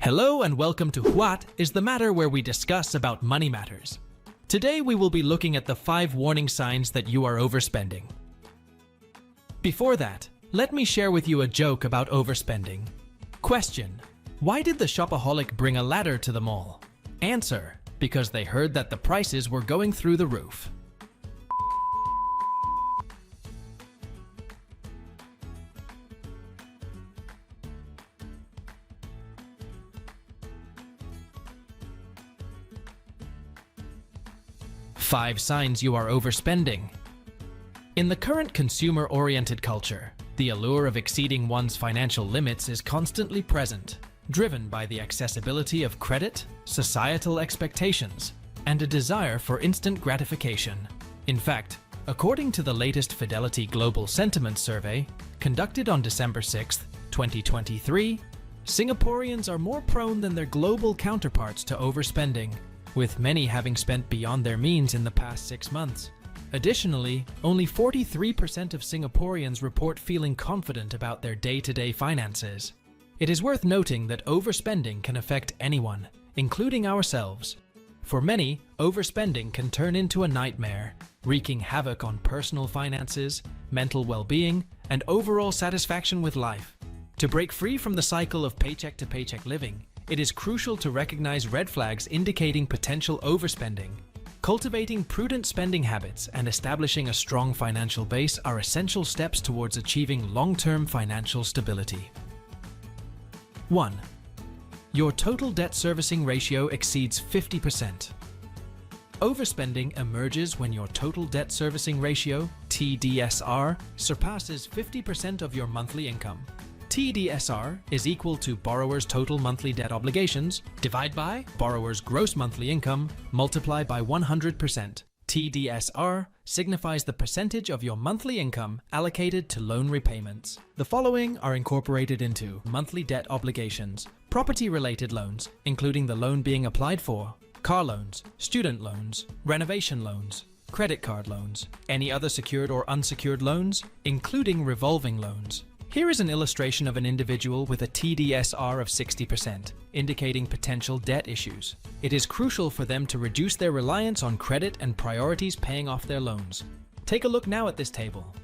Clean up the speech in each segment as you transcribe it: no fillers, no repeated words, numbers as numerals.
Hello and welcome to What is the Matter, where we discuss about money matters. Today we will be looking at the 5 warning signs that you are overspending. Before that, let me share with you a joke about overspending. Question: why did the shopaholic bring a ladder to the mall? Answer: because they heard that the prices were going through the roof. Five signs you are overspending. In the current consumer-oriented culture, the allure of exceeding one's financial limits is constantly present, driven by the accessibility of credit, societal expectations, and a desire for instant gratification. In fact, according to the latest Fidelity Global Sentiment Survey, conducted on December 6, 2023, Singaporeans are more prone than their global counterparts to overspending, with many having spent beyond their means in the past 6 months. Additionally, only 43% of Singaporeans report feeling confident about their day-to-day finances. It is worth noting that overspending can affect anyone, including ourselves. For many, overspending can turn into a nightmare, wreaking havoc on personal finances, mental well-being, and overall satisfaction with life. To break free from the cycle of paycheck-to-paycheck living, it is crucial to recognize red flags indicating potential overspending. Cultivating prudent spending habits and establishing a strong financial base are essential steps towards achieving long-term financial stability. 1. Your total debt servicing ratio exceeds 50%. Overspending emerges when your total debt servicing ratio, TDSR, surpasses 50% of your monthly income. TDSR is equal to borrower's total monthly debt obligations, divide by borrower's gross monthly income, multiply by 100%. TDSR signifies the percentage of your monthly income allocated to loan repayments. The following are incorporated into monthly debt obligations: property-related loans, including the loan being applied for, car loans, student loans, renovation loans, credit card loans, any other secured or unsecured loans, including revolving loans. Here is an illustration of an individual with a TDSR of 60%, indicating potential debt issues. It is crucial for them to reduce their reliance on credit and prioritize paying off their loans. Take a look now at this table.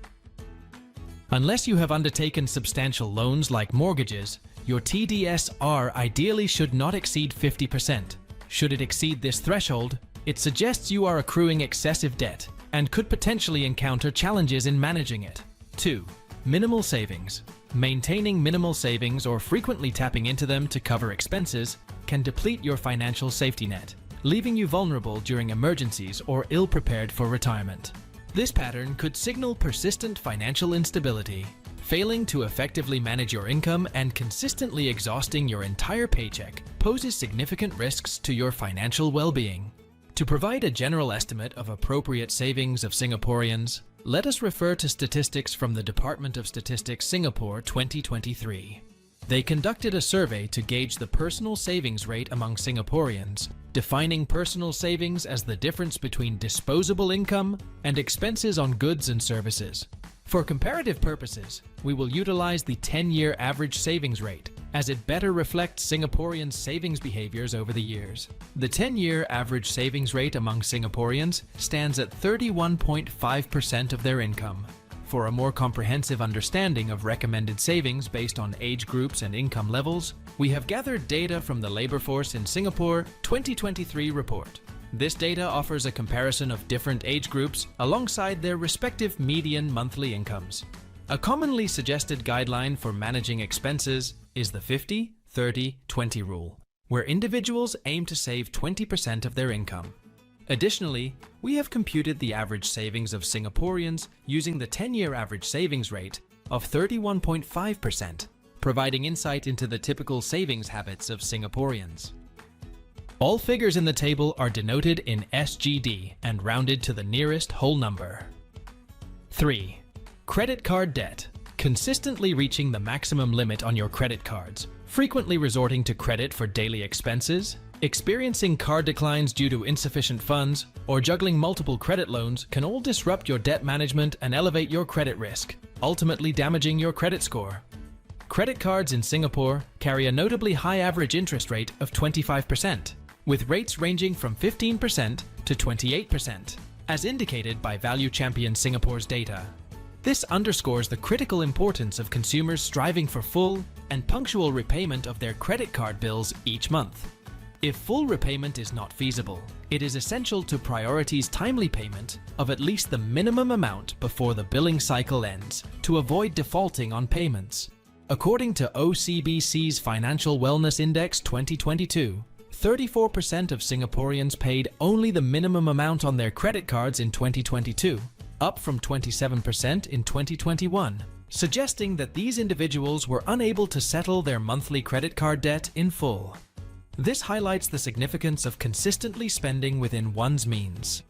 Unless you have undertaken substantial loans like mortgages, your TDSR ideally should not exceed 50%. Should it exceed this threshold, it suggests you are accruing excessive debt and could potentially encounter challenges in managing it. 2. Minimal savings. Maintaining minimal savings or frequently tapping into them to cover expenses can deplete your financial safety net, leaving you vulnerable during emergencies or ill-prepared for retirement. This pattern could signal persistent financial instability. Failing to effectively manage your income and consistently exhausting your entire paycheck poses significant risks to your financial well-being. To provide a general estimate of appropriate savings of Singaporeans, let us refer to statistics from the Department of Statistics Singapore 2023. They conducted a survey to gauge the personal savings rate among Singaporeans, defining personal savings as the difference between disposable income and expenses on goods and services. For comparative purposes, we will utilize the 10-year average savings rate, as it better reflects Singaporeans' savings behaviors over the years. The 10-year average savings rate among Singaporeans stands at 31.5% of their income. For a more comprehensive understanding of recommended savings based on age groups and income levels, we have gathered data from the Labour Force in Singapore 2023 report. This data offers a comparison of different age groups alongside their respective median monthly incomes. A commonly suggested guideline for managing expenses is the 50-30-20 rule, where individuals aim to save 20% of their income. Additionally, we have computed the average savings of Singaporeans using the 10-year average savings rate of 31.5%, providing insight into the typical savings habits of Singaporeans. All figures in the table are denoted in SGD and rounded to the nearest whole number. 3. Credit card debt. Consistently reaching the maximum limit on your credit cards, frequently resorting to credit for daily expenses, experiencing card declines due to insufficient funds, or juggling multiple credit loans can all disrupt your debt management and elevate your credit risk, ultimately damaging your credit score. Credit cards in Singapore carry a notably high average interest rate of 25%, with rates ranging from 15% to 28%, as indicated by Value Champion Singapore's data. This underscores the critical importance of consumers striving for full and punctual repayment of their credit card bills each month. If full repayment is not feasible, it is essential to prioritize timely payment of at least the minimum amount before the billing cycle ends to avoid defaulting on payments. According to OCBC's Financial Wellness Index 2022, 34% of Singaporeans paid only the minimum amount on their credit cards in 2022, up from 27% in 2021, suggesting that these individuals were unable to settle their monthly credit card debt in full. This highlights the significance of consistently spending within one's means.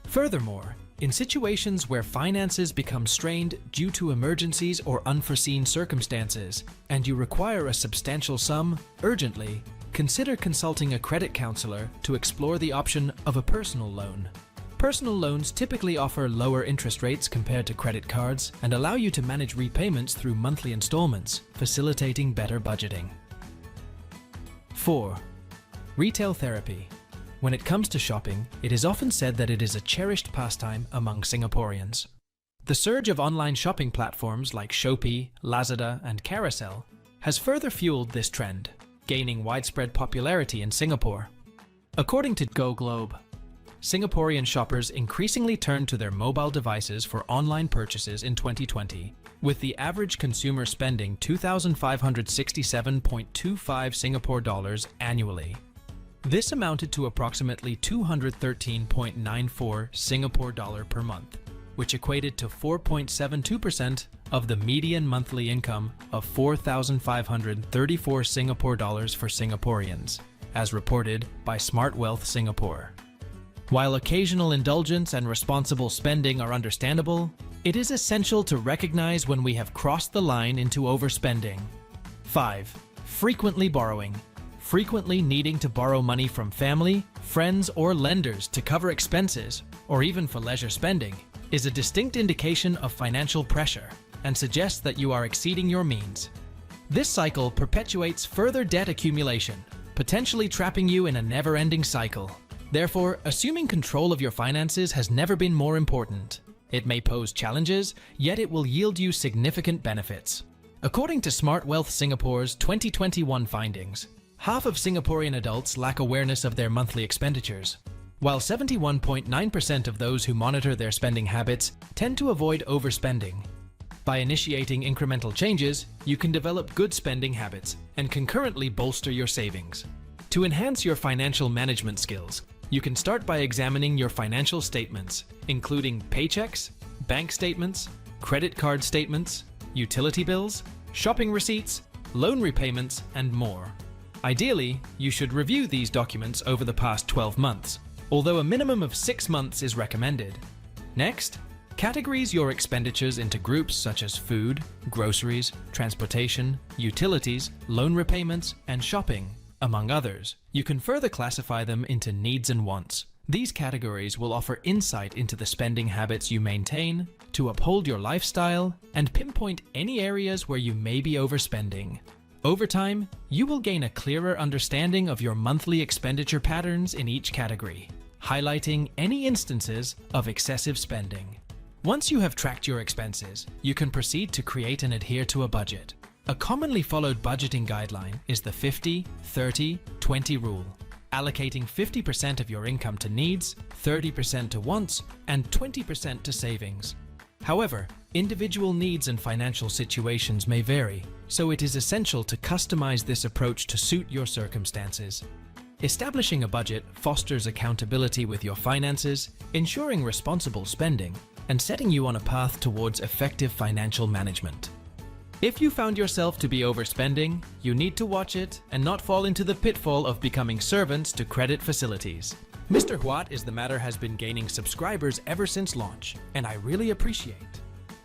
Furthermore, in situations where finances become strained due to emergencies or unforeseen circumstances, and you require a substantial sum urgently, consider consulting a credit counselor to explore the option of a personal loan. Personal loans typically offer lower interest rates compared to credit cards and allow you to manage repayments through monthly installments, facilitating better budgeting. 4. Retail therapy. When it comes to shopping, it is often said that it is a cherished pastime among Singaporeans. The surge of online shopping platforms like Shopee, Lazada, and Carousel has further fueled this trend, gaining widespread popularity in Singapore. According to Go Globe, Singaporean shoppers increasingly turned to their mobile devices for online purchases in 2020, with the average consumer spending 2,567.25 Singapore dollars annually. This amounted to approximately 213.94 Singapore dollar per month, which equated to 4.72% of the median monthly income of 4,534 Singapore dollars for Singaporeans, as reported by Smart Wealth Singapore. While occasional indulgence and responsible spending are understandable, it is essential to recognize when we have crossed the line into overspending. 5. Frequently borrowing. Frequently needing to borrow money from family, friends, or lenders to cover expenses, or even for leisure spending, is a distinct indication of financial pressure and suggests that you are exceeding your means. This cycle perpetuates further debt accumulation, potentially trapping you in a never-ending cycle. Therefore, assuming control of your finances has never been more important. It may pose challenges, yet it will yield you significant benefits. According to Smart Wealth Singapore's 2021 findings, half of Singaporean adults lack awareness of their monthly expenditures, while 71.9% of those who monitor their spending habits tend to avoid overspending. By initiating incremental changes, you can develop good spending habits and concurrently bolster your savings. To enhance your financial management skills, you can start by examining your financial statements, including paychecks, bank statements, credit card statements, utility bills, shopping receipts, loan repayments, and more. Ideally, you should review these documents over the past 12 months, although a minimum of 6 months is recommended. Next, categorize your expenditures into groups such as food, groceries, transportation, utilities, loan repayments, and shopping, among others. You can further classify them into needs and wants. These categories will offer insight into the spending habits you maintain to uphold your lifestyle and pinpoint any areas where you may be overspending. Over time, you will gain a clearer understanding of your monthly expenditure patterns in each category, highlighting any instances of excessive spending. Once you have tracked your expenses, you can proceed to create and adhere to a budget. A commonly followed budgeting guideline is the 50-30-20 rule, allocating 50% of your income to needs, 30% to wants, and 20% to savings. However, individual needs and financial situations may vary, so it is essential to customize this approach to suit your circumstances. Establishing a budget fosters accountability with your finances, ensuring responsible spending, and setting you on a path towards effective financial management. If you found yourself to be overspending, you need to watch it and not fall into the pitfall of becoming servants to credit facilities. Mr. What is the Matter has been gaining subscribers ever since launch, and I really appreciate.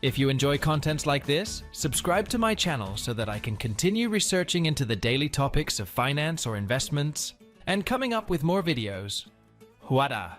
If you enjoy contents like this, subscribe to my channel so that I can continue researching into the daily topics of finance or investments and coming up with more videos. Huada.